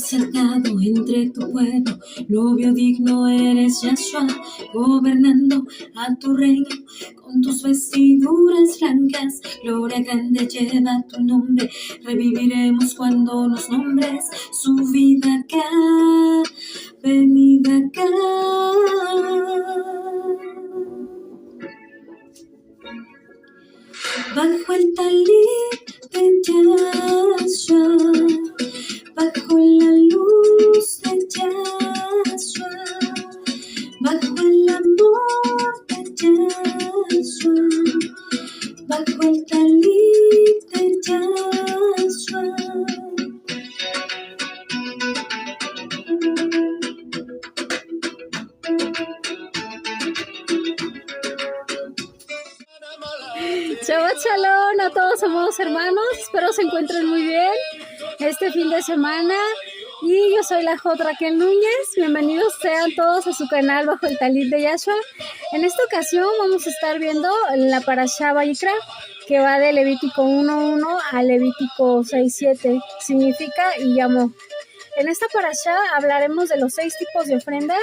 acercado entre tu pueblo, novio digno eres Yahshua, gobernando a tu reino con tus vestiduras blancas. Gloria grande lleva tu nombre, reviviremos cuando nos nombres. Subida acá, venida acá. Bajo el talit de Yahshua, bajo la luz de Yahshua, bajo el amor de Yahshua, bajo el talit de Yahshua. Shabbat Shalom a todos, amados hermanos, espero se encuentren muy bien este fin de semana. Y yo soy la Jot Raquel Núñez. Bienvenidos sean todos a su canal Bajo el Talit de Yahshua. En esta ocasión vamos a estar viendo la Parashá Vayikra, que va de Levítico 1:1 a Levítico 6:7, significa y llamó. En esta Parashá hablaremos de los 6 tipos de ofrenda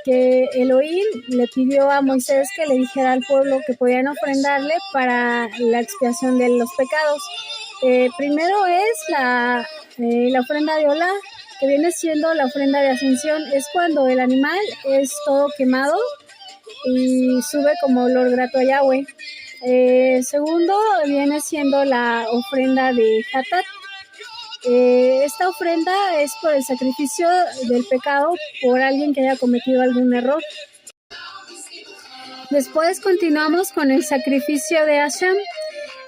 que Elohim le pidió a Moisés que le dijera al pueblo que podían ofrendarle para la expiación de los pecados. Primero es la ofrenda de Olá, que viene siendo la ofrenda de ascensión. Es cuando el animal es todo quemado y sube como olor grato a Yahweh. Segundo viene siendo la ofrenda de Hatat. Esta ofrenda es por el sacrificio del pecado por alguien que haya cometido algún error. Después continuamos con el sacrificio de Hashem.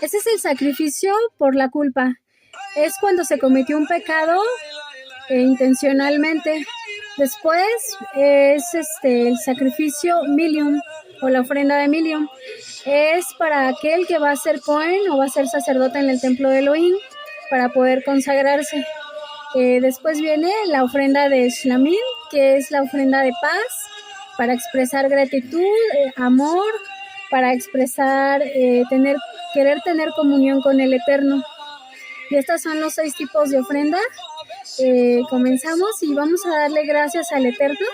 Este es el sacrificio por la culpa. Es cuando se cometió un pecado intencionalmente. Después es el sacrificio Milium o la ofrenda de Milium. Es para aquel que va a ser Cohen o va a ser sacerdote en el templo de Elohim, para poder consagrarse. Después viene la ofrenda de Shlamim, que es la ofrenda de paz, para expresar gratitud, amor, para expresar querer tener comunión con el Eterno. Y estos son los 6 tipos de ofrenda. Comenzamos y vamos a darle gracias al Eterno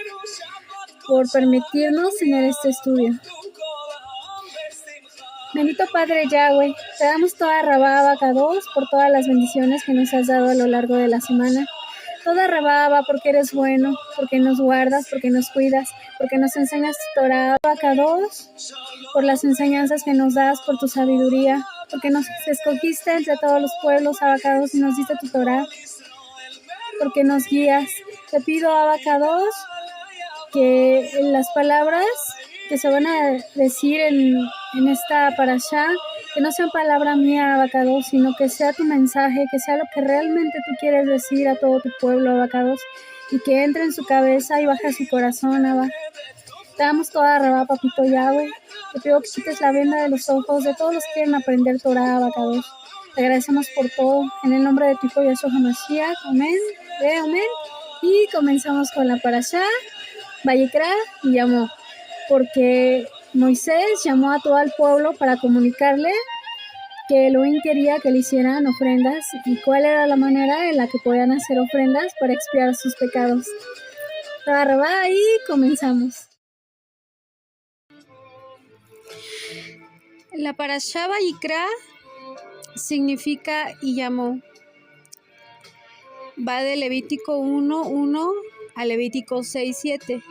por permitirnos tener este estudio. Bendito Padre Yahweh, te damos toda Rabá Abacados por todas las bendiciones que nos has dado a lo largo de la semana. Toda Rabá porque eres bueno, porque nos guardas, porque nos cuidas, porque nos enseñas tu Torah Abacados, por las enseñanzas que nos das, por tu sabiduría, porque nos escogiste entre todos los pueblos Abacados y nos diste tu Torah, porque nos guías. Te pido Abacados que las palabras que se van a decir en esta parashá, que no sean palabra mía, Abacados, sino que sea tu mensaje, que sea lo que realmente tú quieres decir a todo tu pueblo, Abacados, y que entre en su cabeza y baje a su corazón, Abba. Te damos toda Rabá, Papito Yahweh. Te pido que quites la venda de los ojos de todos los que quieren aprender Torah, Abacados. Te agradecemos por todo. En el nombre de tu Hijo Yahshua HaMashiach, amén, amén. Y comenzamos con la parashá Vayikra y llamó, porque Moisés llamó a todo el pueblo para comunicarle que Elohim quería que le hicieran ofrendas y cuál era la manera en la que podían hacer ofrendas para expiar sus pecados. Rabá, y comenzamos. La parashá Vayikra significa y llamó. Va de Levítico 1:1 a Levítico 6:7.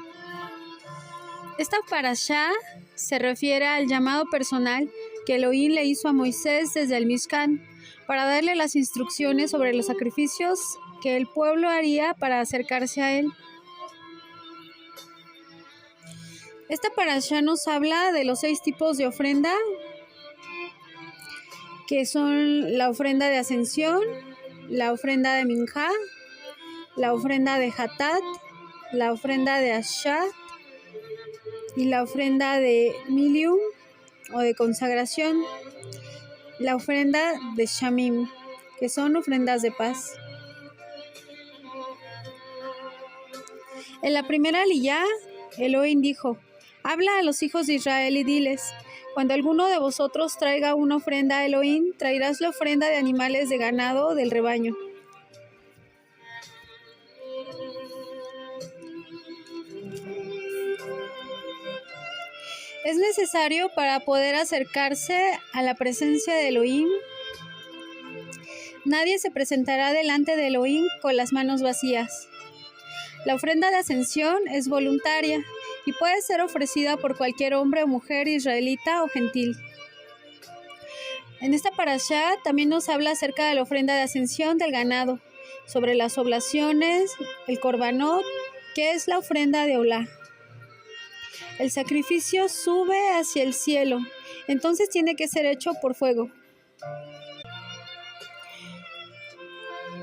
Esta parashá se refiere al llamado personal que Elohim le hizo a Moisés desde el Mishkan para darle las instrucciones sobre los sacrificios que el pueblo haría para acercarse a él. Esta parashá nos habla de los 6 tipos de ofrenda, que son la ofrenda de ascensión, la ofrenda de Minjá, la ofrenda de Hatat, la ofrenda de Ashat y la ofrenda de Milium o de consagración, la ofrenda de Shamim, que son ofrendas de paz. En la primera aliyá, Elohim dijo: habla a los hijos de Israel y diles: cuando alguno de vosotros traiga una ofrenda a Elohim, traerás la ofrenda de animales de ganado del rebaño. Es necesario para poder acercarse a la presencia de Elohim. Nadie se presentará delante de Elohim con las manos vacías. La ofrenda de ascensión es voluntaria y puede ser ofrecida por cualquier hombre o mujer israelita o gentil. En esta parashá también nos habla acerca de la ofrenda de ascensión del ganado, sobre las oblaciones, el korbanot, que es la ofrenda de Olá. El sacrificio sube hacia el cielo, entonces tiene que ser hecho por fuego.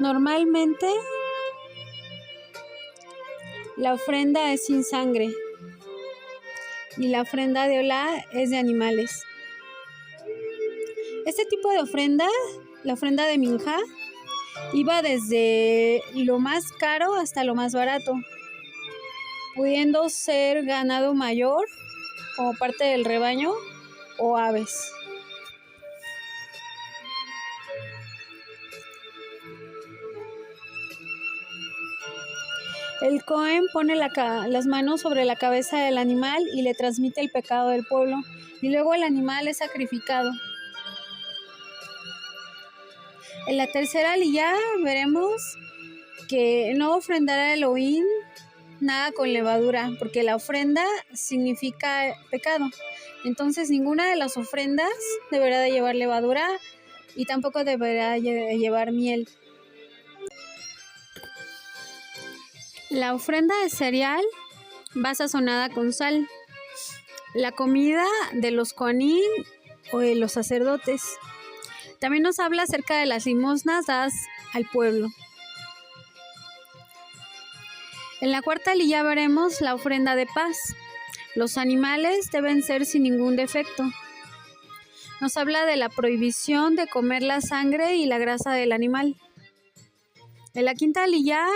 Normalmente, la ofrenda es sin sangre y la ofrenda de Olá es de animales. Este tipo de ofrenda, la ofrenda de Minjá, iba desde lo más caro hasta lo más barato, pudiendo ser ganado mayor como parte del rebaño o aves. El Cohen pone las manos sobre la cabeza del animal y le transmite el pecado del pueblo, y luego el animal es sacrificado. En la tercera aliyá veremos que no ofrendará a Elohim nada con levadura, porque la ofrenda significa pecado. Entonces ninguna de las ofrendas deberá de llevar levadura y tampoco deberá de llevar miel. La ofrenda de cereal va sazonada con sal. La comida de los kohanim o de los sacerdotes. También nos habla acerca de las limosnas dadas al pueblo. En la cuarta aliyá veremos la ofrenda de paz. Los animales deben ser sin ningún defecto. Nos habla de la prohibición de comer la sangre y la grasa del animal. En la quinta aliyá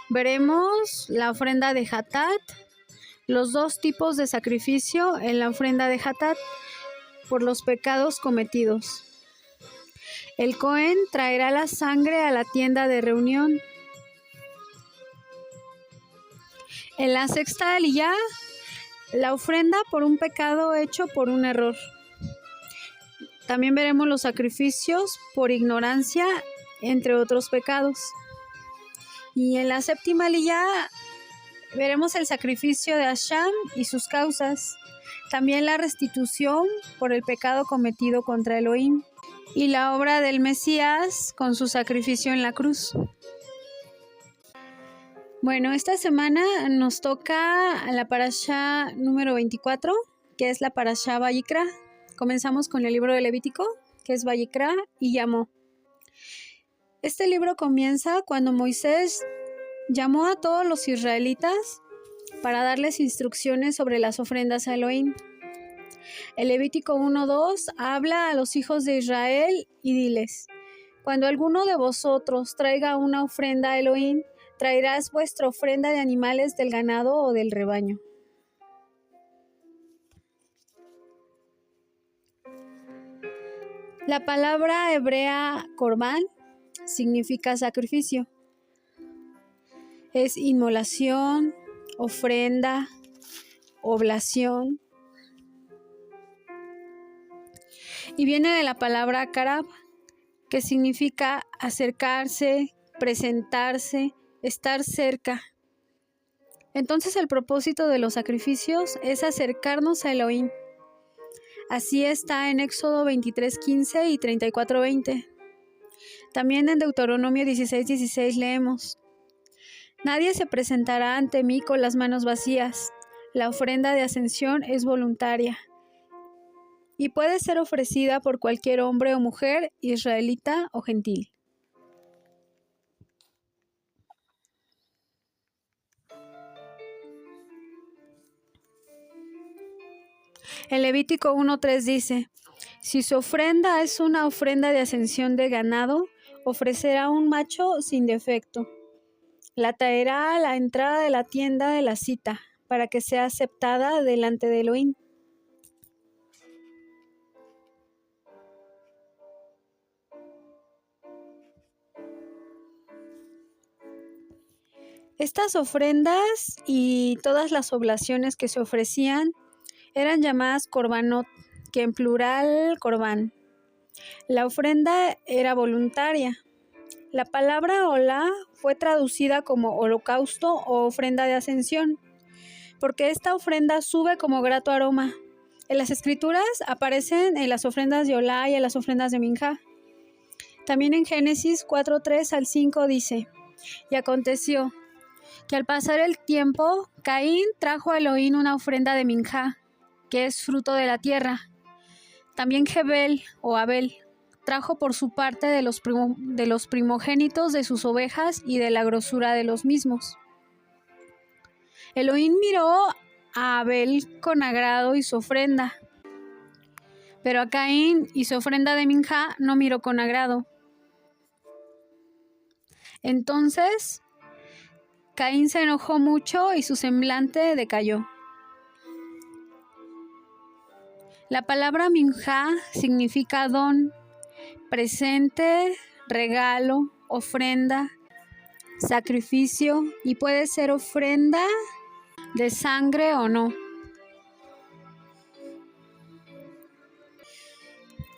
veremos la ofrenda de Hatat, los dos tipos de sacrificio en la ofrenda de Hatat por los pecados cometidos. El Cohen traerá la sangre a la tienda de reunión. En la sexta aliyá, la ofrenda por un pecado hecho por un error. También veremos los sacrificios por ignorancia, entre otros pecados. Y en la séptima aliyá veremos el sacrificio de Hasham y sus causas. También la restitución por el pecado cometido contra Elohim. Y la obra del Mesías con su sacrificio en la cruz. Bueno, esta semana nos toca la parashá número 24, que es la parashá Vayikra. Comenzamos con el libro de Levítico, que es Vayikra y llamó. Este libro comienza cuando Moisés llamó a todos los israelitas para darles instrucciones sobre las ofrendas a Elohim. El Levítico 1:2 habla a los hijos de Israel y diles: cuando alguno de vosotros traiga una ofrenda a Elohim, traerás vuestra ofrenda de animales del ganado o del rebaño. La palabra hebrea korban significa sacrificio. Es inmolación, ofrenda, oblación. Y viene de la palabra karab, que significa acercarse, presentarse, estar cerca. Entonces el propósito de los sacrificios es acercarnos a Elohim. Así está en Éxodo 23:15 y 34:20. También en Deuteronomio 16:16 leemos: nadie se presentará ante mí con las manos vacías. La ofrenda de ascensión es voluntaria y puede ser ofrecida por cualquier hombre o mujer, israelita o gentil. El Levítico 1:3 dice: si su ofrenda es una ofrenda de ascensión de ganado, ofrecerá un macho sin defecto. La traerá a la entrada de la tienda de la cita, para que sea aceptada delante de Elohim. Estas ofrendas y todas las oblaciones que se ofrecían eran llamadas korbanot, que en plural corbán. La ofrenda era voluntaria. La palabra olá fue traducida como holocausto o ofrenda de ascensión, porque esta ofrenda sube como grato aroma. En las escrituras aparecen en las ofrendas de olá y en las ofrendas de minjá. También en Génesis 4:3 al 5 dice: y aconteció que al pasar el tiempo, Caín trajo a Elohim una ofrenda de minjá, que es fruto de la tierra. También Jebel o Abel trajo por su parte de los primogénitos de sus ovejas y de la grosura de los mismos. Elohim miró a Abel con agrado y su ofrenda, pero a Caín y su ofrenda de minjá no miró con agrado. Entonces Caín se enojó mucho y su semblante decayó. La palabra minjá significa don, presente, regalo, ofrenda, sacrificio, y puede ser ofrenda de sangre o no.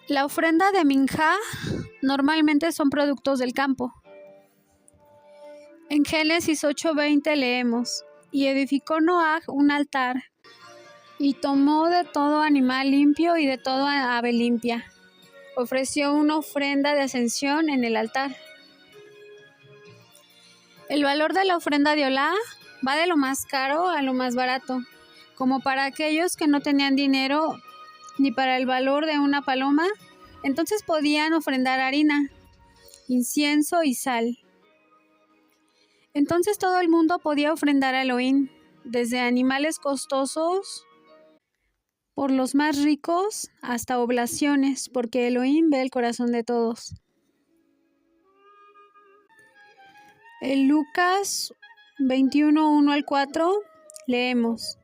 La ofrenda de minjá normalmente son productos del campo. En Génesis 8:20 leemos: y edificó Noaj un altar, y tomó de todo animal limpio y de toda ave limpia. Ofreció una ofrenda de ascensión en el altar. El valor de la ofrenda de olá va de lo más caro a lo más barato, como para aquellos que no tenían dinero ni para el valor de una paloma, entonces podían ofrendar harina, incienso y sal. Entonces todo el mundo podía ofrendar a Elohim, desde animales costosos por los más ricos hasta oblaciones, porque Elohim ve el corazón de todos. En Lucas 21:1 al 4 leemos: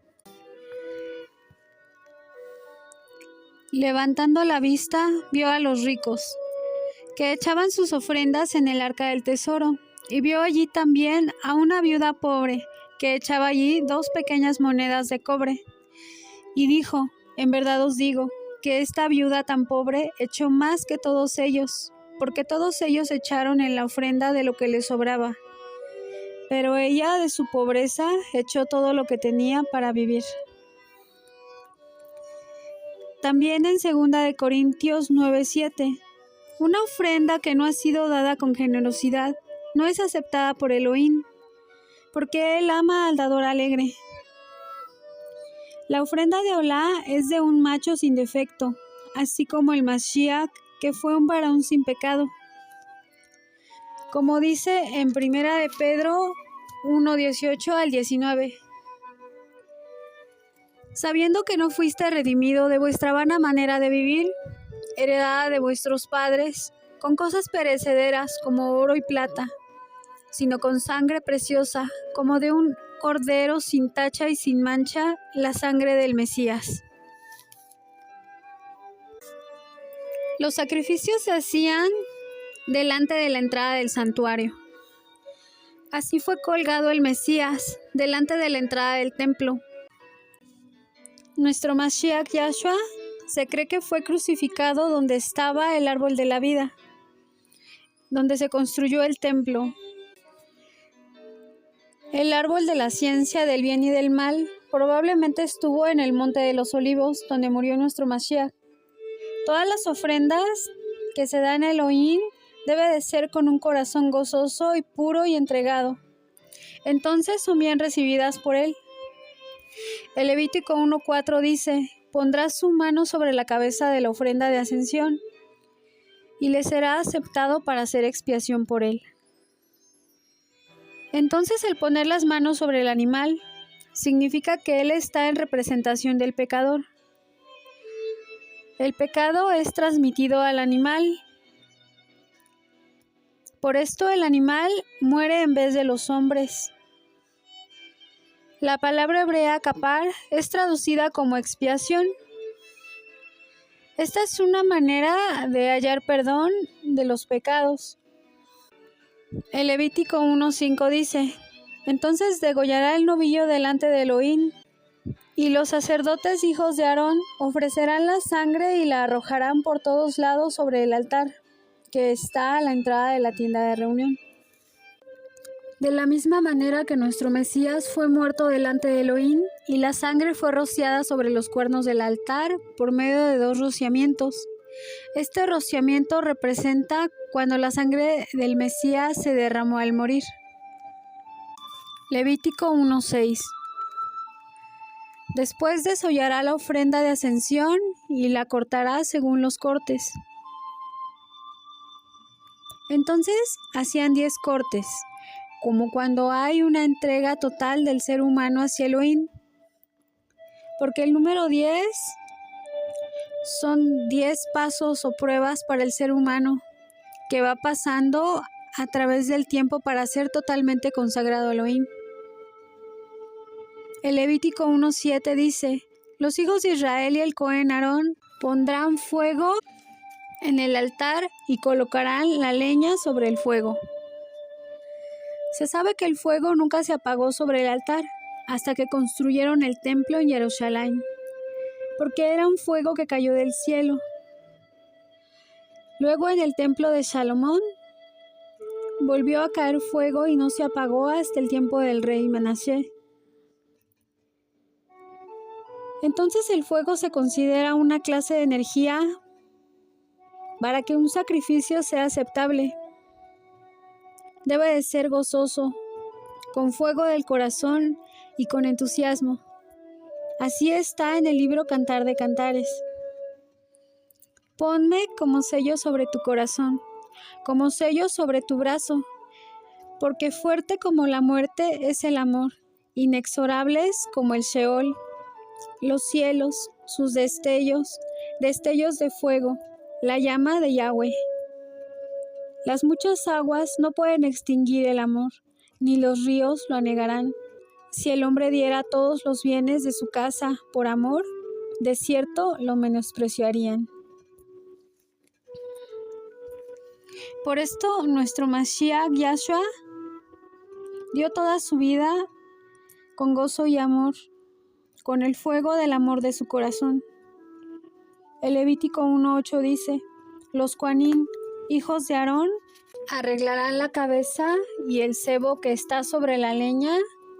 levantando la vista, vio a los ricos, que echaban sus ofrendas en el arca del tesoro, y vio allí también a una viuda pobre, que echaba allí 2 pequeñas monedas de cobre. Y dijo: en verdad os digo, que esta viuda tan pobre echó más que todos ellos, porque todos ellos echaron en la ofrenda de lo que les sobraba. Pero ella de su pobreza echó todo lo que tenía para vivir. También en 2 Corintios 9:7, una ofrenda que no ha sido dada con generosidad no es aceptada por Elohim, porque Él ama al dador alegre. La ofrenda de olá es de un macho sin defecto, así como el Mashiach, que fue un varón sin pecado. Como dice en 1 de Pedro 1:18 al 19. Sabiendo que no fuiste redimido de vuestra vana manera de vivir, heredada de vuestros padres, con cosas perecederas como oro y plata, sino con sangre preciosa, como de un cordero sin tacha y sin mancha, la sangre del Mesías. Los sacrificios se hacían delante de la entrada del santuario. Así fue colgado el Mesías delante de la entrada del templo. Nuestro Mashiach Yahshua se cree que fue crucificado donde estaba el árbol de la vida, donde se construyó el templo. El árbol de la ciencia del bien y del mal probablemente estuvo en el Monte de los Olivos, donde murió nuestro Mashiach. Todas las ofrendas que se dan a Elohim debe de ser con un corazón gozoso y puro y entregado. Entonces son bien recibidas por Él. El Levítico 1:4 dice: pondrás su mano sobre la cabeza de la ofrenda de ascensión, y le será aceptado para hacer expiación por él. Entonces el poner las manos sobre el animal significa que él está en representación del pecador. El pecado es transmitido al animal. Por esto el animal muere en vez de los hombres. La palabra hebrea kapar es traducida como expiación. Esta es una manera de hallar perdón de los pecados. El Levítico 1:5 dice: entonces degollará el novillo delante de Elohim, Y los sacerdotes hijos de Aarón ofrecerán la sangre y la arrojarán por todos lados sobre el altar, que está a la entrada de la tienda de reunión. De la misma manera que nuestro Mesías fue muerto delante de Elohim, y la sangre fue rociada sobre los cuernos del altar por medio de 2 rociamientos. Este rociamiento representa cuando la sangre del Mesías se derramó al morir. Levítico 1:6. Después desollará la ofrenda de ascensión y la cortará según los cortes. Entonces hacían 10 cortes, como cuando hay una entrega total del ser humano hacia Elohim, porque el número 10 son 10 pasos o pruebas para el ser humano que va pasando a través del tiempo para ser totalmente consagrado a Elohim. El Levítico 1:7 dice: los hijos de Israel y el Cohen Aarón pondrán fuego en el altar y colocarán la leña sobre el fuego. Se sabe que el fuego nunca se apagó sobre el altar hasta que construyeron el templo en Jerusalén, porque era un fuego que cayó del cielo. Luego en el templo de Salomón volvió a caer fuego y no se apagó hasta el tiempo del rey Manasés. Entonces el fuego se considera una clase de energía para que un sacrificio sea aceptable. Debe de ser gozoso, con fuego del corazón y con entusiasmo. Así está en el libro Cantar de Cantares. Ponme como sello sobre tu corazón, como sello sobre tu brazo, porque fuerte como la muerte es el amor, inexorables como el Sheol. Los cielos, sus destellos, destellos de fuego, la llama de Yahweh. Las muchas aguas no pueden extinguir el amor, ni los ríos lo anegarán. Si el hombre diera todos los bienes de su casa por amor, de cierto lo menospreciarían. Por esto nuestro Mashiach Yahshua dio toda su vida con gozo y amor, con el fuego del amor de su corazón. El Levítico 1:8 dice: los Coanín, hijos de Aarón, arreglarán la cabeza y el sebo que está sobre la leña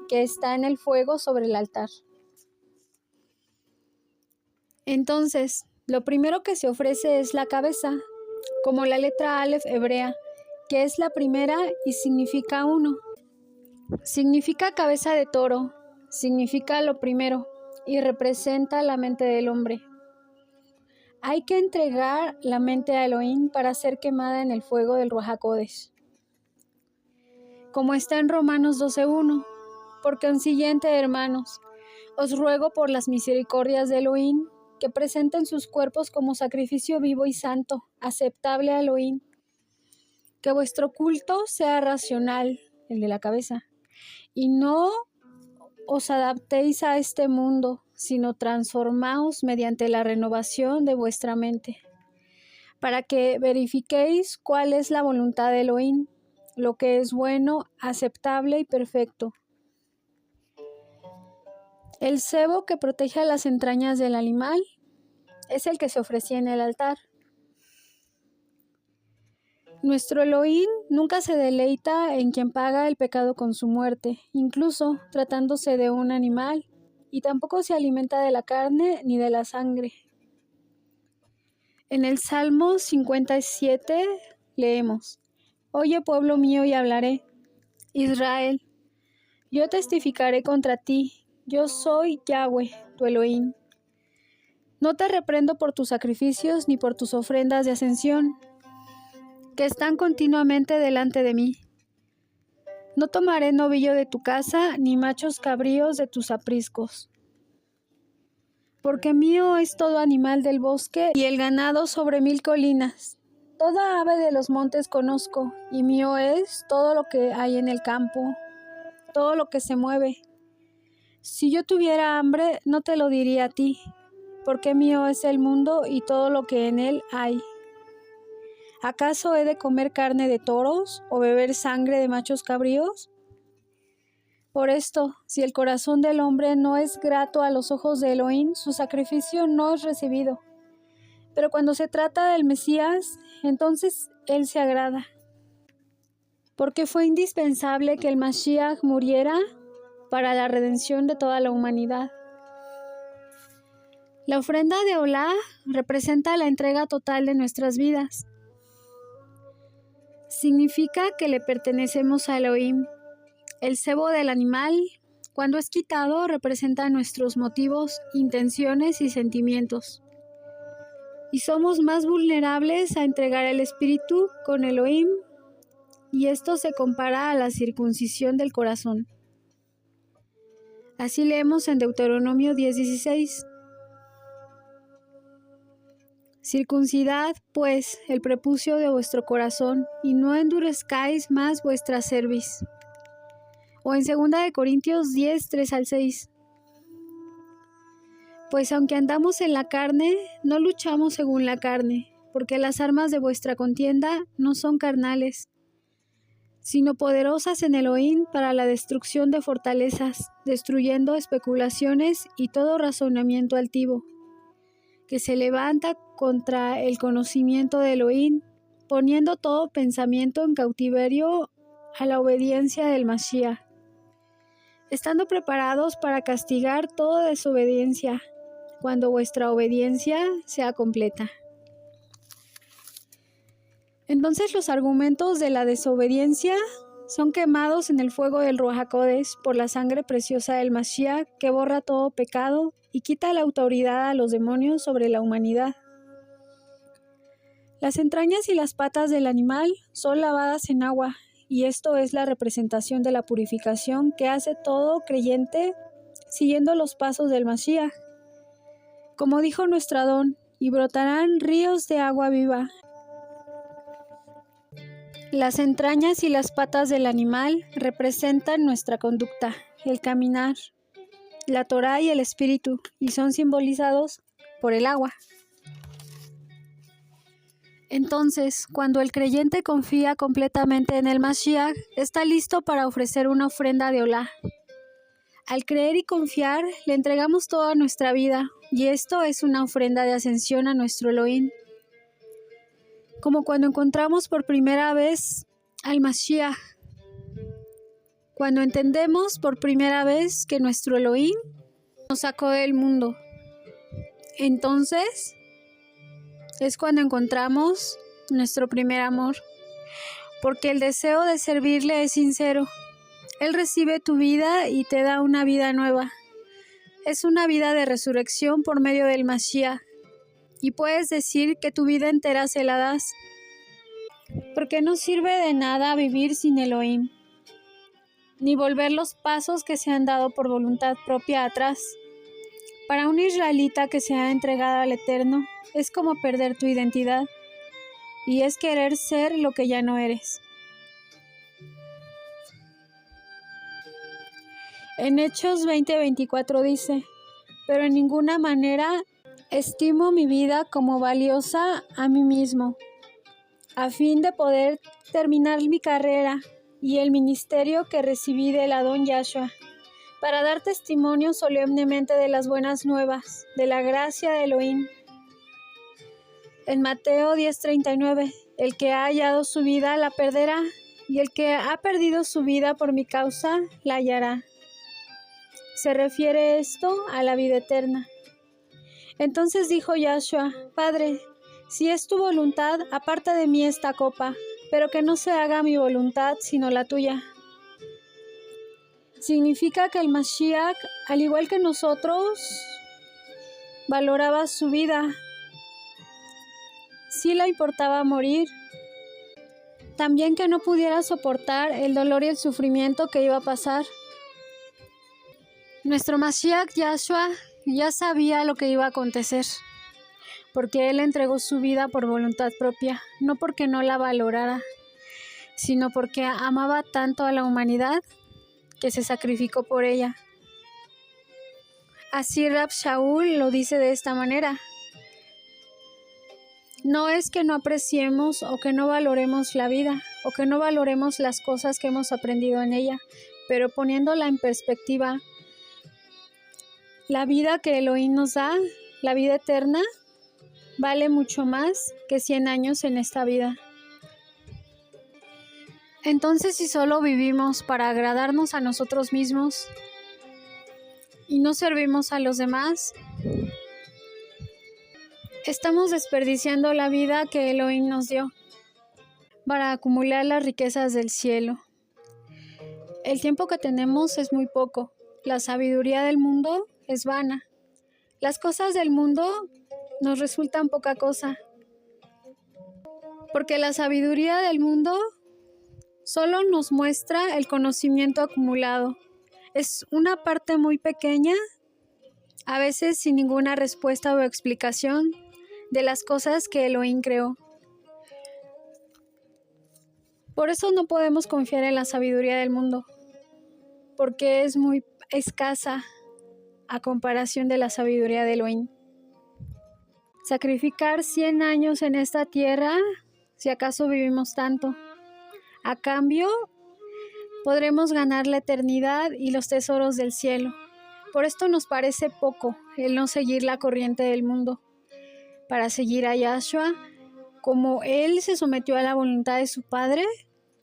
que está en el fuego sobre el altar. Entonces, lo primero que se ofrece es la cabeza, como la letra Aleph hebrea, que es la primera y significa 1. Significa cabeza de toro, significa lo primero y representa la mente del hombre. Hay que entregar la mente a Elohim para ser quemada en el fuego del Ruach HaKodesh. Como está en Romanos 12:1, por consiguiente, hermanos, os ruego por las misericordias de Elohim que presenten sus cuerpos como sacrificio vivo y santo, aceptable a Elohim, que vuestro culto sea racional, el de la cabeza, y no os adaptéis a este mundo, sino transformaos mediante la renovación de vuestra mente, para que verifiquéis cuál es la voluntad de Elohim, lo que es bueno, aceptable y perfecto. El sebo que protege a las entrañas del animal es el que se ofrecía en el altar. Nuestro Elohim nunca se deleita en quien paga el pecado con su muerte, incluso tratándose de un animal, y tampoco se alimenta de la carne ni de la sangre. En el Salmo 57 leemos: Oye, pueblo mío, y hablaré. Israel, yo testificaré contra ti, yo soy Yahweh, tu Elohim. No te reprendo por tus sacrificios ni por tus ofrendas de ascensión, que están continuamente delante de mí. No tomaré novillo de tu casa, ni machos cabríos de tus apriscos. Porque mío es todo animal del bosque y el ganado sobre 1000 colinas. Toda ave de los montes conozco, y mío es todo lo que hay en el campo, todo lo que se mueve. Si yo tuviera hambre, no te lo diría a ti, porque mío es el mundo y todo lo que en él hay. ¿Acaso he de comer carne de toros o beber sangre de machos cabríos? Por esto, si el corazón del hombre no es grato a los ojos de Elohim, su sacrificio no es recibido. Pero cuando se trata del Mesías, entonces Él se agrada. Porque fue indispensable que el Mashiach muriera para la redención de toda la humanidad. La ofrenda de Olá representa la entrega total de nuestras vidas. Significa que le pertenecemos a Elohim. El cebo del animal, cuando es quitado, representa nuestros motivos, intenciones y sentimientos. Y somos más vulnerables a entregar el espíritu con Elohim, y esto se compara a la circuncisión del corazón. Así leemos en Deuteronomio 10:16. Circuncidad, pues, el prepucio de vuestro corazón, y no endurezcáis más vuestra cerviz. O en 2 Corintios 10:3-6. Pues aunque andamos en la carne, no luchamos según la carne, porque las armas de vuestra contienda no son carnales, sino poderosas en Elohim para la destrucción de fortalezas, destruyendo especulaciones y todo razonamiento altivo, que se levanta contra el conocimiento de Elohim, poniendo todo pensamiento en cautiverio a la obediencia del Mashiach, estando preparados para castigar toda desobediencia, cuando vuestra obediencia sea completa. Entonces los argumentos de la desobediencia son quemados en el fuego del Ruach HaKodesh por la sangre preciosa del Mashiach, que borra todo pecado y quita la autoridad a los demonios sobre la humanidad. Las entrañas y las patas del animal son lavadas en agua, y esto es la representación de la purificación que hace todo creyente siguiendo los pasos del Mashiach. Como dijo nuestro Adón, y brotarán ríos de agua viva. Las entrañas y las patas del animal representan nuestra conducta, el caminar, la Torá y el espíritu, y son simbolizados por el agua. Entonces, cuando el creyente confía completamente en el Mashiach, está listo para ofrecer una ofrenda de Olá. Al creer y confiar, le entregamos toda nuestra vida, y esto es una ofrenda de ascensión a nuestro Elohim. Como cuando encontramos por primera vez al Mashiach, cuando entendemos por primera vez que nuestro Elohim nos sacó del mundo. Entonces, es cuando encontramos nuestro primer amor, porque el deseo de servirle es sincero. Él recibe tu vida y te da una vida nueva. Es una vida de resurrección por medio del Mashiach, y puedes decir que tu vida entera se la das, porque no sirve de nada vivir sin Elohim, ni volver los pasos que se han dado por voluntad propia atrás. Para un israelita que se ha entregado al Eterno, es como perder tu identidad, y es querer ser lo que ya no eres. En Hechos 20:24 dice: pero en ninguna manera estimo mi vida como valiosa a mí mismo, a fin de poder terminar mi carrera y el ministerio que recibí del Adón Yahshua, para dar testimonio solemnemente de las buenas nuevas, de la gracia de Elohim. En Mateo 10:39, el que ha hallado su vida la perderá, y el que ha perdido su vida por mi causa la hallará. Se refiere esto a la vida eterna. Entonces dijo Yahshua: Padre, si es tu voluntad, aparta de mí esta copa, pero que no se haga mi voluntad sino la tuya. Significa que el Mashiach, al igual que nosotros, valoraba su vida. Sí le importaba morir. También que no pudiera soportar el dolor y el sufrimiento que iba a pasar. Nuestro Mashiach Yahshua ya sabía lo que iba a acontecer, porque Él entregó su vida por voluntad propia, no porque no la valorara, sino porque amaba tanto a la humanidad que se sacrificó por ella. Así Rab Shaul lo dice de esta manera: no es que no apreciemos o que no valoremos la vida, o que no valoremos las cosas que hemos aprendido en ella, pero poniéndola en perspectiva, la vida que Elohim nos da, la vida eterna, vale mucho más que 100 años en esta vida. Entonces, si solo vivimos para agradarnos a nosotros mismos y no servimos a los demás, estamos desperdiciando la vida que Elohim nos dio para acumular las riquezas del cielo. El tiempo que tenemos es muy poco. La sabiduría del mundo es vana. Las cosas del mundo nos resultan poca cosa, porque la sabiduría del mundo solo nos muestra el conocimiento acumulado. Es una parte muy pequeña, a veces sin ninguna respuesta o explicación de las cosas que Elohim creó. Por eso no podemos confiar en la sabiduría del mundo, porque es muy escasa a comparación de la sabiduría de Elohim. Sacrificar 100 años en esta tierra, si acaso vivimos tanto. A cambio, podremos ganar la eternidad y los tesoros del cielo. Por esto nos parece poco el no seguir la corriente del mundo. Para seguir a Yahshua, como Él se sometió a la voluntad de su Padre,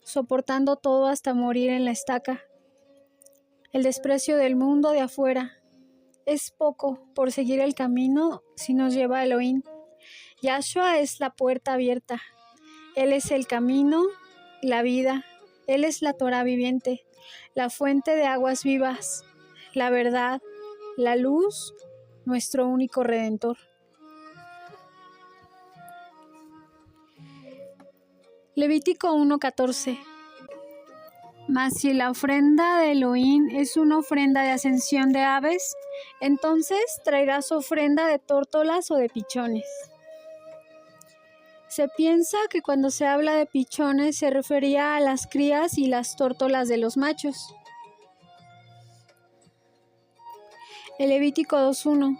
soportando todo hasta morir en la estaca. El desprecio del mundo de afuera es poco por seguir el camino si nos lleva a Elohim. Yahshua es la puerta abierta. Él es el camino, la vida. Él es la Torah viviente, la fuente de aguas vivas, la verdad, la luz, nuestro único Redentor. Levítico 1:14. Mas si la ofrenda de Elohim es una ofrenda de ascensión de aves, entonces traerás ofrenda de tórtolas o de pichones. Se piensa que cuando se habla de pichones se refería a las crías y las tórtolas de los machos. El Levítico 2:1.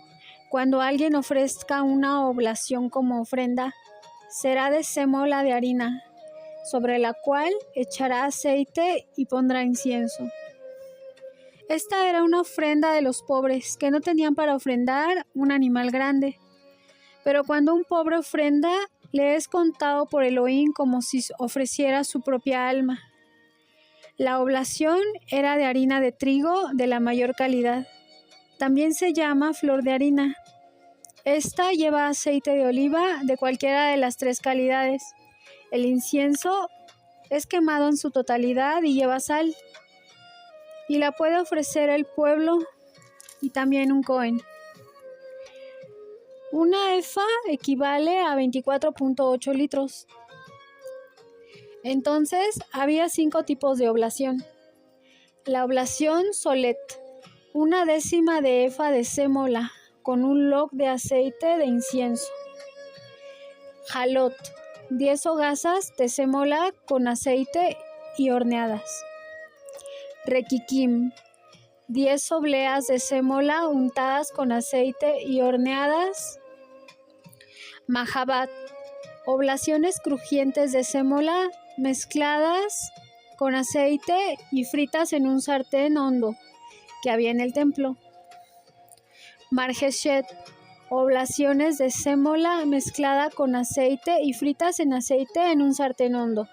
Cuando alguien ofrezca una oblación como ofrenda, será de sémola de harina, sobre la cual echará aceite y pondrá incienso. Esta era una ofrenda de los pobres, que no tenían para ofrendar un animal grande. Pero cuando un pobre ofrenda, le es contado por Elohim como si ofreciera su propia alma. La oblación era de harina de trigo de la mayor calidad. También se llama flor de harina. Esta lleva aceite de oliva de cualquiera de las 3 calidades. El incienso es quemado en su totalidad y lleva sal. Y la puede ofrecer el pueblo y también un cohen. Una efa equivale a 24.8 litros. Entonces, había 5 tipos de oblación. La oblación solet, 1/10 de efa de sémola, con un log de aceite de incienso. Jalot, 10 hogazas de sémola con aceite y horneadas. Requiquim, 10 obleas de sémola untadas con aceite y horneadas. Mahabat, oblaciones crujientes de sémola mezcladas con aceite y fritas en un sartén hondo que había en el templo. Marjeshet, oblaciones de sémola mezclada con aceite y fritas en aceite en un sartén hondo.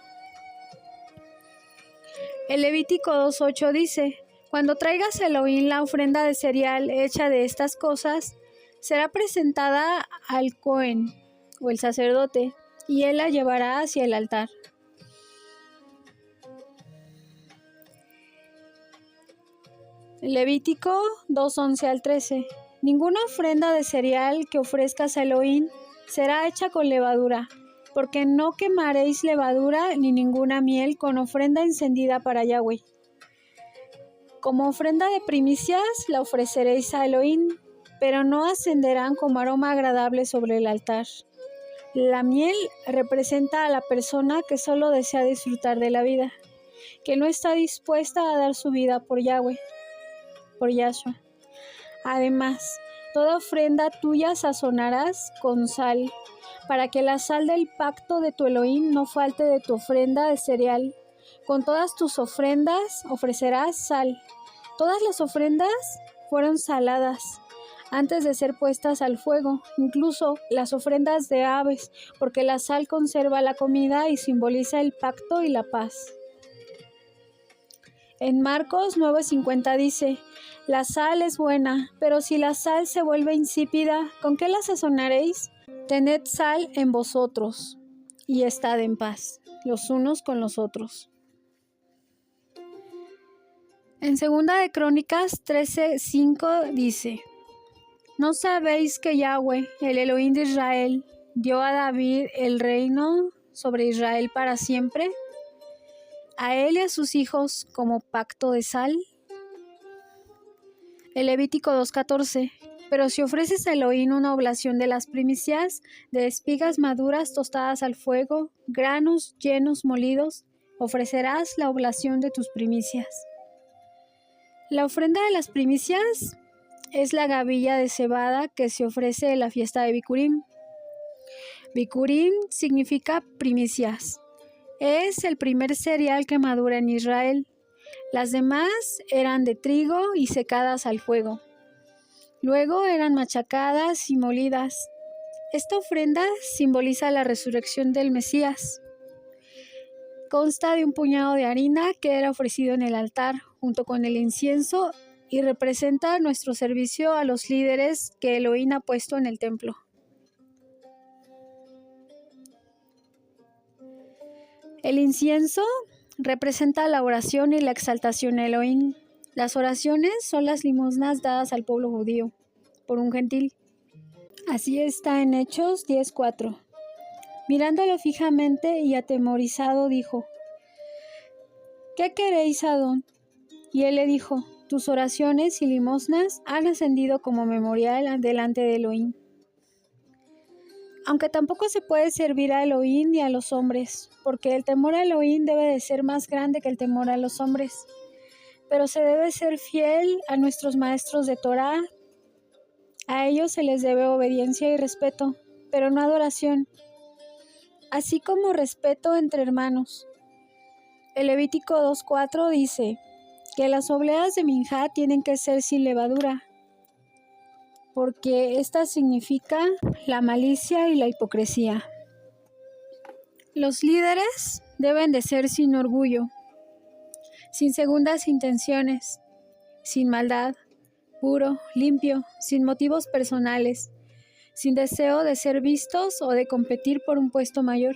El Levítico 2:8 dice: cuando traigas a Elohim la ofrenda de cereal hecha de estas cosas, será presentada al Cohen, o el sacerdote, y él la llevará hacia el altar. Levítico 2:11 al 13. Ninguna ofrenda de cereal que ofrezcas a Elohim será hecha con levadura, porque no quemaréis levadura ni ninguna miel con ofrenda encendida para Yahweh. Como ofrenda de primicias la ofreceréis a Elohim, pero no ascenderán como aroma agradable sobre el altar. La miel representa a la persona que solo desea disfrutar de la vida, que no está dispuesta a dar su vida por Yahweh, por Yahshua. Además, toda ofrenda tuya sazonarás con sal, para que la sal del pacto de tu Elohim no falte de tu ofrenda de cereal, Con todas tus ofrendas ofrecerás sal. Todas las ofrendas fueron saladas antes de ser puestas al fuego, incluso las ofrendas de aves, porque la sal conserva la comida y simboliza el pacto y la paz. En Marcos 9:50 dice: la sal es buena, pero si la sal se vuelve insípida, ¿con qué la sazonaréis? Tened sal en vosotros y estad en paz, los unos con los otros. En Segunda de Crónicas 13:5 dice: ¿no sabéis que Yahweh, el Elohim de Israel, dio a David el reino sobre Israel para siempre? A él y a sus hijos como pacto de sal. El Levítico 2:14: pero si ofreces a Elohim una oblación de las primicias, de espigas maduras tostadas al fuego, granos llenos molidos, ofrecerás la oblación de tus primicias. La ofrenda de las primicias es la gavilla de cebada que se ofrece en la fiesta de Bikurim. Bikurim significa primicias. Es el primer cereal que madura en Israel. Las demás eran de trigo y secadas al fuego. Luego eran machacadas y molidas. Esta ofrenda simboliza la resurrección del Mesías. Consta de un puñado de harina que era ofrecido en el altar junto con el incienso y representa nuestro servicio a los líderes que Elohim ha puesto en el templo. El incienso representa la oración y la exaltación a Elohim. Las oraciones son las limosnas dadas al pueblo judío por un gentil. Así está en Hechos 10:4. Mirándolo fijamente y atemorizado dijo: ¿qué queréis, Adón? Y él le dijo: tus oraciones y limosnas han ascendido como memorial delante de Elohim. Aunque tampoco se puede servir a Elohim ni a los hombres, porque el temor a Elohim debe de ser más grande que el temor a los hombres. Pero se debe ser fiel a nuestros maestros de Torá. A ellos se les debe obediencia y respeto, pero no adoración, así como respeto entre hermanos. El Levítico 2:4 dice que las obleas de minjá tienen que ser sin levadura, porque esta significa la malicia y la hipocresía. Los líderes deben de ser sin orgullo, sin segundas intenciones, sin maldad, puro, limpio, sin motivos personales, sin deseo de ser vistos o de competir por un puesto mayor.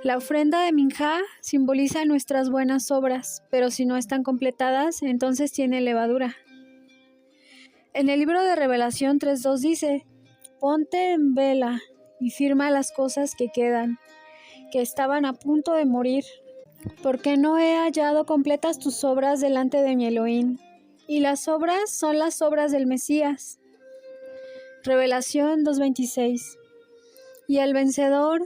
La ofrenda de minjá simboliza nuestras buenas obras, pero si no están completadas, entonces tiene levadura. En el libro de Revelación 3:2 dice: ponte en vela y firma las cosas que quedan, que estaban a punto de morir, porque no he hallado completas tus obras delante de mi Elohim. Y las obras son las obras del Mesías. Revelación 2:26. Y al vencedor,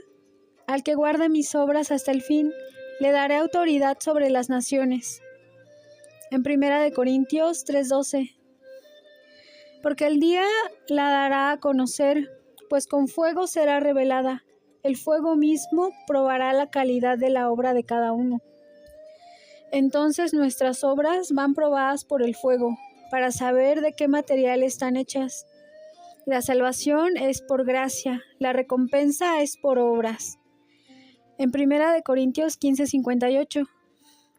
al que guarde mis obras hasta el fin, le daré autoridad sobre las naciones. En 1 de Corintios 3:12. Porque el día la dará a conocer, pues con fuego será revelada. El fuego mismo probará la calidad de la obra de cada uno. Entonces nuestras obras van probadas por el fuego, para saber de qué material están hechas. La salvación es por gracia, la recompensa es por obras. En 1 de Corintios 15:58.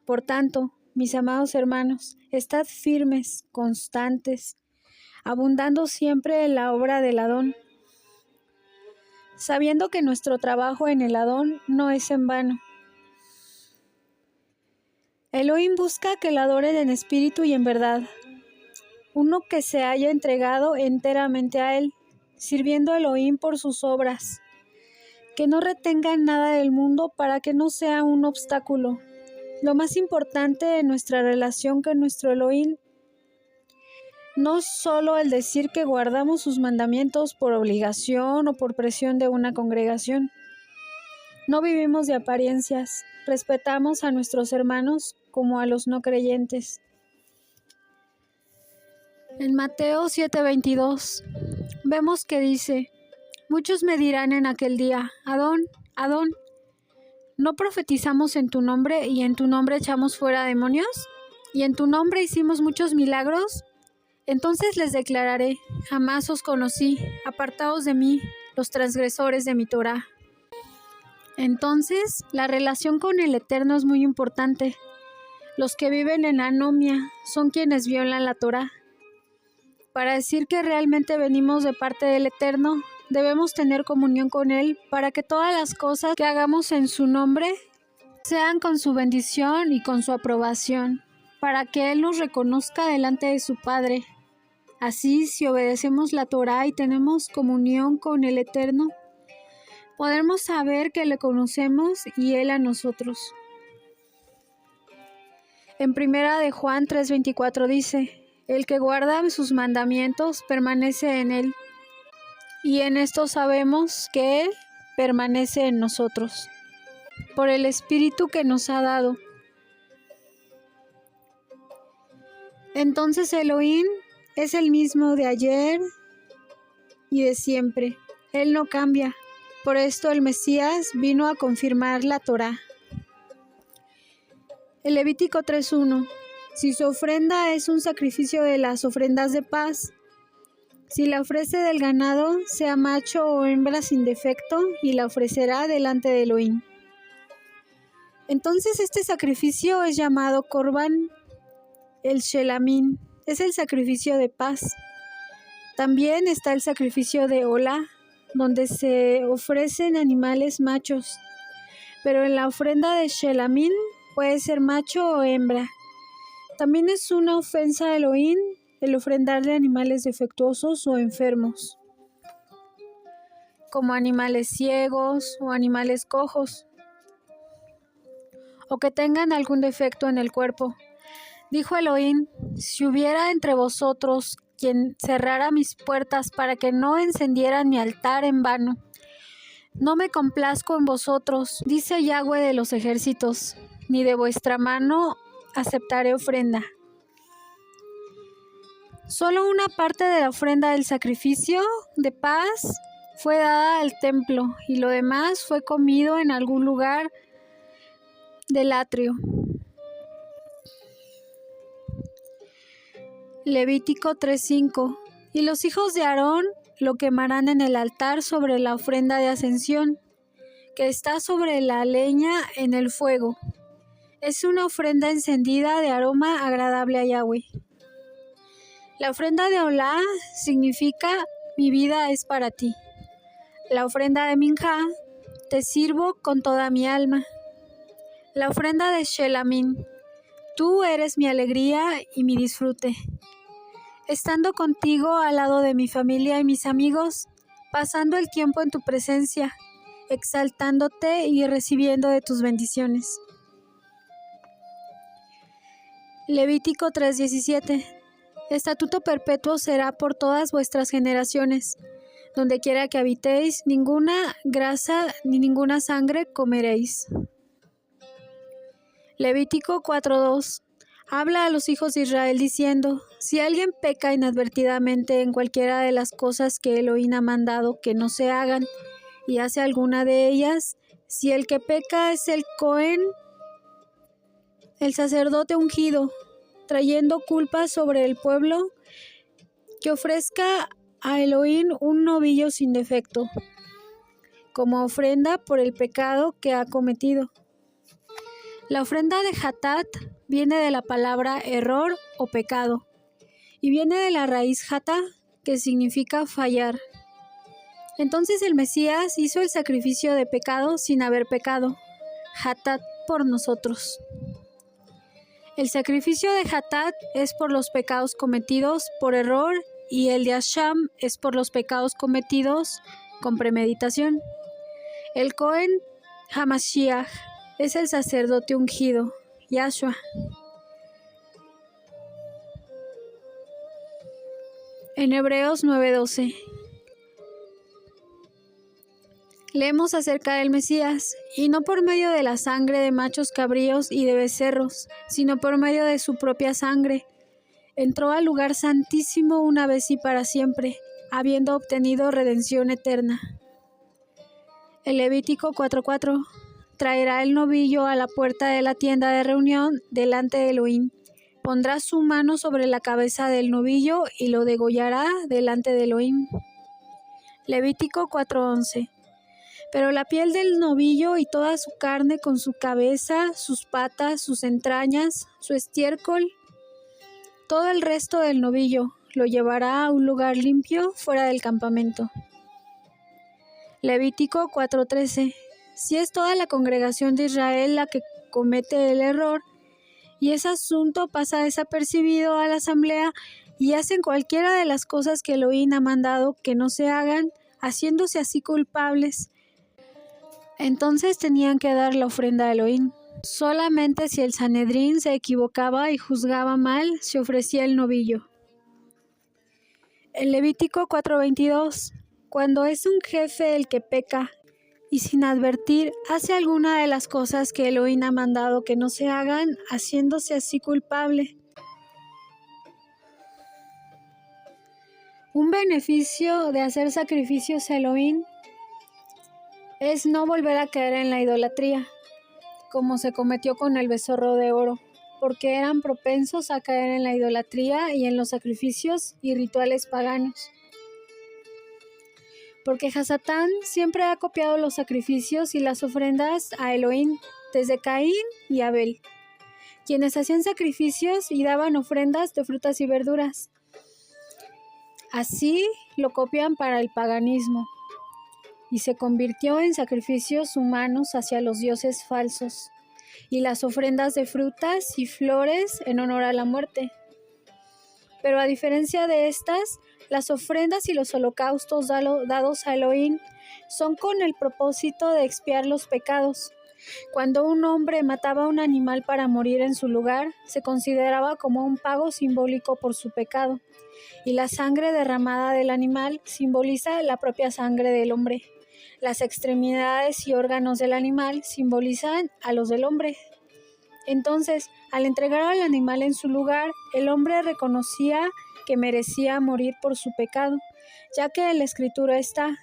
Por tanto, mis amados hermanos, estad firmes, constantes, abundando siempre en la obra del Adón, sabiendo que nuestro trabajo en el Adón no es en vano. Elohim busca que la adoren en espíritu y en verdad, uno que se haya entregado enteramente a Él, sirviendo a Elohim por sus obras, que no retenga nada del mundo para que no sea un obstáculo. Lo más importante de nuestra relación con nuestro Elohim no solo el decir que guardamos sus mandamientos por obligación o por presión de una congregación. No vivimos de apariencias, respetamos a nuestros hermanos como a los no creyentes. En Mateo 7:22 vemos que dice: muchos me dirán en aquel día: Adón, Adón, ¿No profetizamos en tu nombre y en tu nombre echamos fuera demonios? ¿Y en tu nombre hicimos muchos milagros? Entonces les declararé, jamás os conocí, apartaos de mí, los transgresores de mi Torá. Entonces, la relación con el Eterno es muy importante. Los que viven en anomia son quienes violan la Torá. Para decir que realmente venimos de parte del Eterno, debemos tener comunión con Él para que todas las cosas que hagamos en su nombre sean con su bendición y con su aprobación, para que Él nos reconozca delante de su Padre. Así, si obedecemos la Torá y tenemos comunión con el Eterno, podremos saber que le conocemos y Él a nosotros. En 1 de Juan 3:24 dice, el que guarda sus mandamientos permanece en Él, y en esto sabemos que Él permanece en nosotros, por el Espíritu que nos ha dado. Entonces Elohim es el mismo de ayer y de siempre. Él no cambia. Por esto el Mesías vino a confirmar la Torá. El Levítico 3:1. Si su ofrenda es un sacrificio de las ofrendas de paz, si la ofrece del ganado, sea macho o hembra sin defecto, y la ofrecerá delante de Elohim. Entonces este sacrificio es llamado Corbán. El Shelamín es el sacrificio de paz. También está el sacrificio de Olá, donde se ofrecen animales machos, pero en la ofrenda de Shelamín puede ser macho o hembra. También es una ofensa a Elohim el ofrendarle animales defectuosos o enfermos, como animales ciegos o animales cojos, o que tengan algún defecto en el cuerpo. Dijo Elohim, si hubiera entre vosotros quien cerrara mis puertas para que no encendieran mi altar en vano, no me complazco en vosotros, dice Yahweh de los ejércitos, ni de vuestra mano aceptaré ofrenda. Solo una parte de la ofrenda del sacrificio de paz fue dada al templo, y lo demás fue comido en algún lugar del atrio. Levítico 3:5. Y los hijos de Aarón lo quemarán en el altar sobre la ofrenda de ascensión, que está sobre la leña en el fuego. Es una ofrenda encendida de aroma agradable a Yahweh. La ofrenda de Olá significa mi vida es para ti. La ofrenda de Minjá, te sirvo con toda mi alma. La ofrenda de Shelamín, tú eres mi alegría y mi disfrute. Estando contigo al lado de mi familia y mis amigos, pasando el tiempo en tu presencia, exaltándote y recibiendo de tus bendiciones. Levítico 3:17. Estatuto perpetuo será por todas vuestras generaciones. Donde quiera que habitéis, ninguna grasa ni ninguna sangre comeréis. Levítico 4:2. Habla a los hijos de Israel diciendo, si alguien peca inadvertidamente en cualquiera de las cosas que Elohim ha mandado que no se hagan, y hace alguna de ellas, si el que peca es el Cohen, el sacerdote ungido, trayendo culpa sobre el pueblo, que ofrezca a Elohim un novillo sin defecto, como ofrenda por el pecado que ha cometido. La ofrenda de Hatat viene de la palabra error o pecado, y viene de la raíz Hatá, que significa fallar. Entonces el Mesías hizo el sacrificio de pecado sin haber pecado, Hatat por nosotros. El sacrificio de Hatat es por los pecados cometidos por error, y el de Asham es por los pecados cometidos con premeditación. El Cohen Hamashiach es el sacerdote ungido, Yahshua. En Hebreos 9:12 leemos acerca del Mesías, y no por medio de la sangre de machos cabríos y de becerros, sino por medio de su propia sangre. Entró al lugar santísimo una vez y para siempre, habiendo obtenido redención eterna. El Levítico 4:4. traerá el novillo a la puerta de la tienda de reunión delante de Elohim. Pondrá su mano sobre la cabeza del novillo y lo degollará delante de Elohim. Levítico 4:11. Pero la piel del novillo y toda su carne con su cabeza, sus patas, sus entrañas, su estiércol, todo el resto del novillo, lo llevará a un lugar limpio fuera del campamento. Levítico 4:13. Si es toda la congregación de Israel la que comete el error, y ese asunto pasa desapercibido a la asamblea, y hacen cualquiera de las cosas que Elohim ha mandado que no se hagan, haciéndose así culpables, entonces tenían que dar la ofrenda a Elohim. Solamente si el Sanedrín se equivocaba y juzgaba mal, se ofrecía el novillo. En Levítico 4:22, cuando es un jefe el que peca, y sin advertir hace alguna de las cosas que Elohim ha mandado que no se hagan, haciéndose así culpable. Un beneficio de hacer sacrificios a Elohim es no volver a caer en la idolatría, como se cometió con el becerro de oro, porque eran propensos a caer en la idolatría y en los sacrificios y rituales paganos. Porque Hasatán siempre ha copiado los sacrificios y las ofrendas a Elohim, desde Caín y Abel, quienes hacían sacrificios y daban ofrendas de frutas y verduras. Así lo copian para el paganismo, y se convirtió en sacrificios humanos hacia los dioses falsos, y las ofrendas de frutas y flores en honor a la muerte. Pero a diferencia de estas, las ofrendas y los holocaustos dados a Elohim son con el propósito de expiar los pecados. Cuando un hombre mataba a un animal para morir en su lugar, se consideraba como un pago simbólico por su pecado, y la sangre derramada del animal simboliza la propia sangre del hombre. Las extremidades y órganos del animal simbolizan a los del hombre. Entonces, al entregar al animal en su lugar, el hombre reconocía que merecía morir por su pecado, ya que en la Escritura está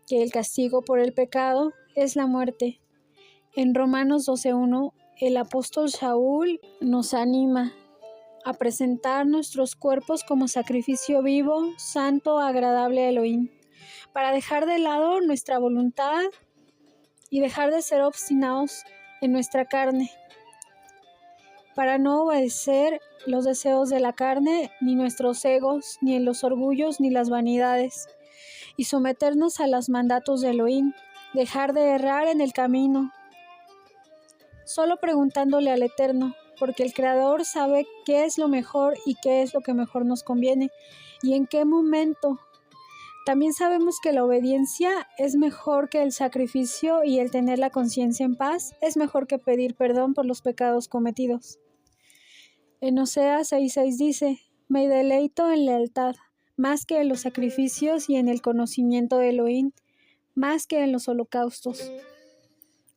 que el castigo por el pecado es la muerte. En Romanos 12:1, el apóstol Saúl nos anima a presentar nuestros cuerpos como sacrificio vivo, santo, agradable a Elohim, para dejar de lado nuestra voluntad y dejar de ser obstinados en nuestra carne, para no obedecer los deseos de la carne, ni nuestros egos, ni en los orgullos, ni las vanidades, y someternos a los mandatos de Elohim, dejar de errar en el camino, solo preguntándole al Eterno, porque el Creador sabe qué es lo mejor y qué es lo que mejor nos conviene, y en qué momento. También sabemos que la obediencia es mejor que el sacrificio, y el tener la conciencia en paz es mejor que pedir perdón por los pecados cometidos. En Oseas 6:6 dice: me deleito en lealtad, más que en los sacrificios, y en el conocimiento de Elohim, más que en los holocaustos.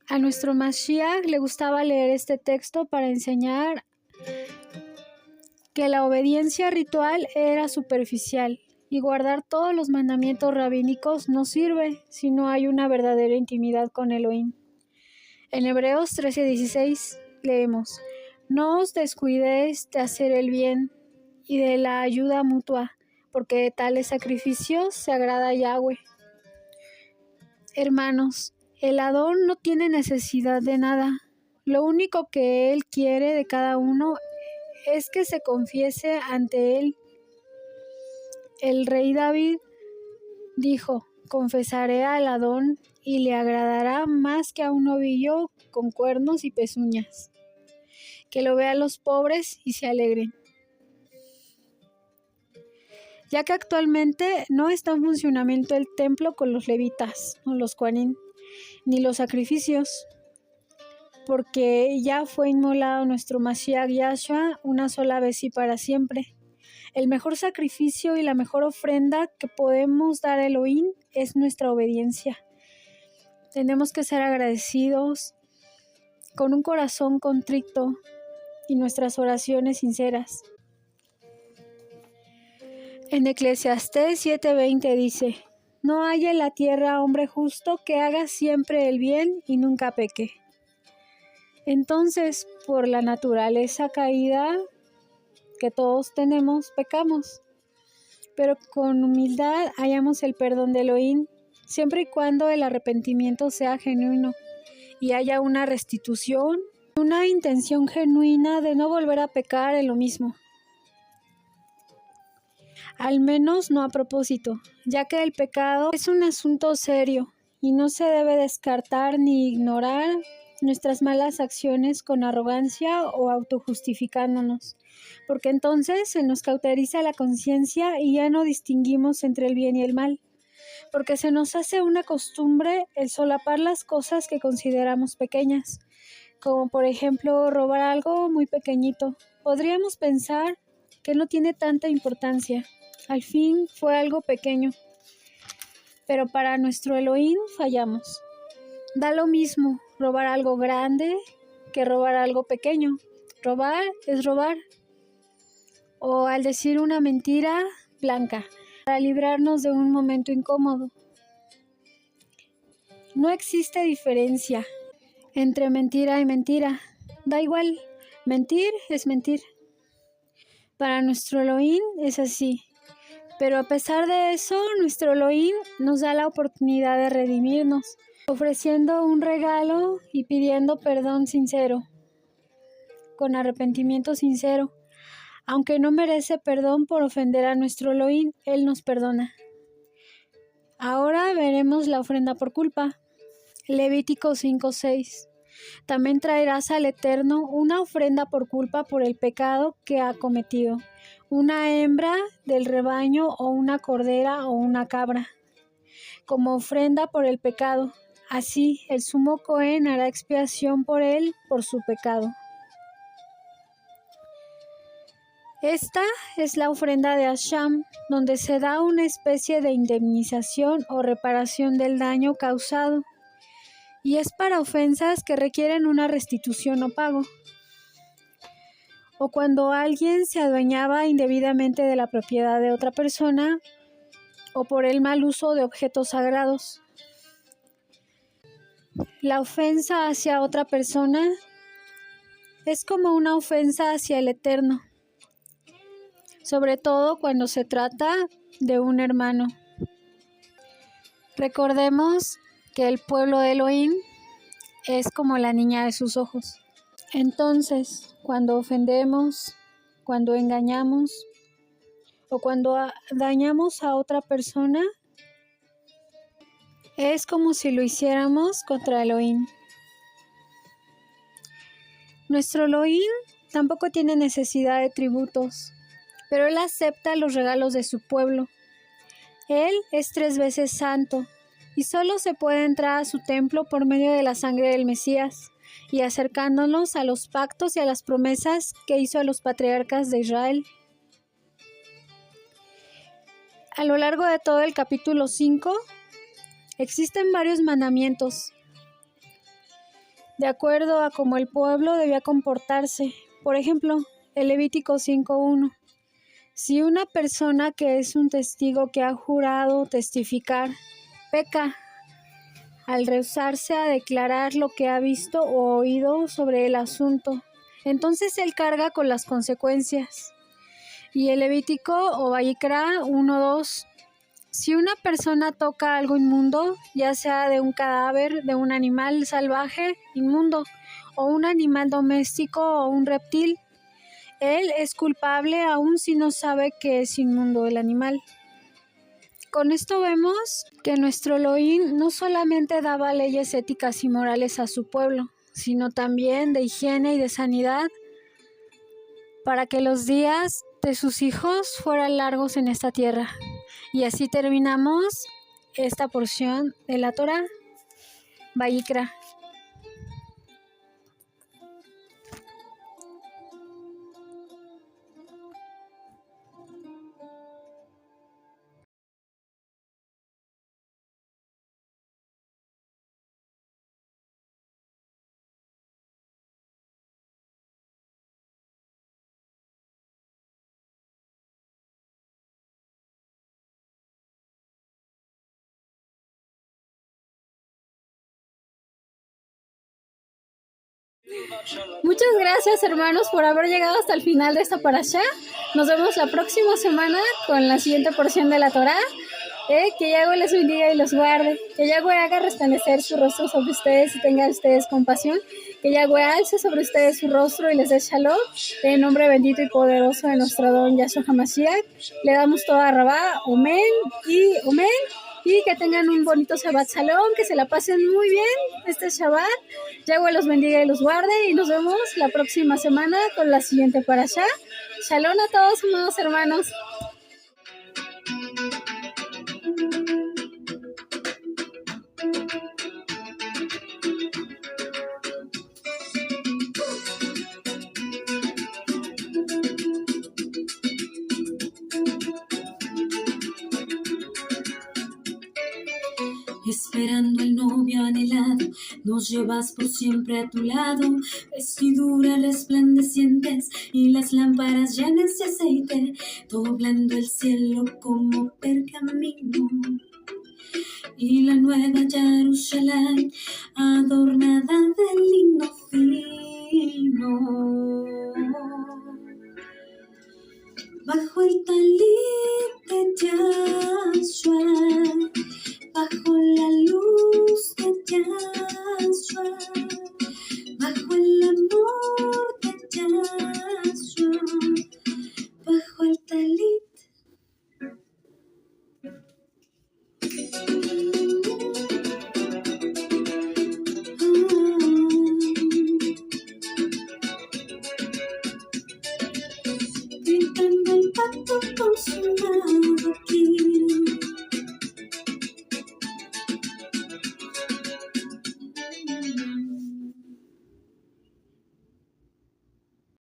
A nuestro Mashiach le gustaba leer este texto para enseñar que la obediencia ritual era superficial, y guardar todos los mandamientos rabínicos no sirve si no hay una verdadera intimidad con Elohim. En Hebreos 13:16 leemos: no os descuidéis de hacer el bien y de la ayuda mutua, porque de tales sacrificios se agrada a Yahweh. Hermanos, el Adón no tiene necesidad de nada. Lo único que Él quiere de cada uno es que se confiese ante Él. El rey David dijo: confesaré al Adón y le agradará más que a un novillo con cuernos y pezuñas. Que lo vean los pobres y se alegren. Ya que actualmente no está en funcionamiento el templo con los levitas, o los Kohanim, ni los sacrificios, porque ya fue inmolado nuestro Mashiach Yahshua una sola vez y para siempre. El mejor sacrificio y la mejor ofrenda que podemos dar a Elohim es nuestra obediencia. Tenemos que ser agradecidos, con un corazón contrito y nuestras oraciones sinceras. En Eclesiastés 7:20 dice: No hay en la tierra hombre justo que haga siempre el bien y nunca peque. Entonces, por la naturaleza caída que todos tenemos, pecamos. Pero con humildad hallamos el perdón de Elohim, siempre y cuando el arrepentimiento sea genuino y haya una restitución, una intención genuina de no volver a pecar en lo mismo. Al menos no a propósito, ya que el pecado es un asunto serio y no se debe descartar ni ignorar nuestras malas acciones con arrogancia o autojustificándonos, porque entonces se nos cauteriza la conciencia y ya no distinguimos entre el bien y el mal, porque se nos hace una costumbre el solapar las cosas que consideramos pequeñas, como por ejemplo robar algo muy pequeñito. Podríamos pensar que no tiene tanta importancia. Al fin fue algo pequeño, pero para nuestro Elohim fallamos. Da lo mismo robar algo grande que robar algo pequeño. Robar es robar. O al decir una mentira blanca, para librarnos de un momento incómodo. No existe diferencia entre mentira y mentira. Da igual, mentir es mentir. Para nuestro Elohim es así. Pero a pesar de eso, nuestro Elohim nos da la oportunidad de redimirnos, ofreciendo un regalo y pidiendo perdón sincero, con arrepentimiento sincero. Aunque no merece perdón por ofender a nuestro Elohim, Él nos perdona. Ahora veremos la ofrenda por culpa. Levítico 5:6. También traerás al Eterno una ofrenda por culpa por el pecado que ha cometido, una hembra del rebaño o una cordera o una cabra, como ofrenda por el pecado. Así el sumo Cohen hará expiación por él por su pecado. Esta es la ofrenda de Hasham, donde se da una especie de indemnización o reparación del daño causado, y es para ofensas que requieren una restitución o pago, o cuando alguien se adueñaba indebidamente de la propiedad de otra persona, o por el mal uso de objetos sagrados. La ofensa hacia otra persona es como una ofensa hacia el Eterno, sobre todo cuando se trata de un hermano. Recordemos que el pueblo de Elohim es como la niña de sus ojos. Entonces, cuando ofendemos, cuando engañamos o cuando dañamos a otra persona, es como si lo hiciéramos contra Elohim. Nuestro Elohim tampoco tiene necesidad de tributos, pero Él acepta los regalos de su pueblo. Él es 3 veces santo y solo se puede entrar a su templo por medio de la sangre del Mesías y acercándonos a los pactos y a las promesas que hizo a los patriarcas de Israel. A lo largo de todo el capítulo 5 existen varios mandamientos de acuerdo a cómo el pueblo debía comportarse. Por ejemplo, el Levítico 5:1. Si una persona que es un testigo que ha jurado testificar peca al rehusarse a declarar lo que ha visto o oído sobre el asunto, entonces él carga con las consecuencias. Y el Levítico o Vayikra 1:2. Si una persona toca algo inmundo, ya sea de un cadáver, de un animal salvaje inmundo, o un animal doméstico o un reptil, él es culpable aun si no sabe que es inmundo el animal. Con esto vemos que nuestro Elohim no solamente daba leyes éticas y morales a su pueblo, sino también de higiene y de sanidad para que los días de sus hijos fueran largos en esta tierra. Y así terminamos esta porción de la Torá, Vayikra. Muchas gracias, hermanos, por haber llegado hasta el final de esta parashá. Nos vemos la próxima semana con la siguiente porción de la Torá. Que Yahweh les bendiga y los guarde. Que Yahweh haga resplandecer su rostro sobre ustedes y tenga de ustedes compasión. Que Yahweh alce sobre ustedes su rostro y les dé shalom. En el nombre bendito y poderoso de nuestro don Yahshua HaMashiach, le damos toda rabá, amén y amén. Y que tengan un bonito Shabbat Shalom, que se la pasen muy bien este Shabbat. Yahweh los bendiga y los guarde. Y nos vemos la próxima semana con la siguiente parashá. Shalom a todos, amados hermanos. Esperando el novio anhelado, nos llevas por siempre a tu lado. Vestiduras resplandecientes y las lámparas llenas de aceite, doblando el cielo como pergamino. Y la nueva Jerusalén, adornada de lino fino. Bajo el talit de Yahshua, bajo la luz de Yahshua, bajo el amor de Yahshua, bajo el talit. Gritando el pacto con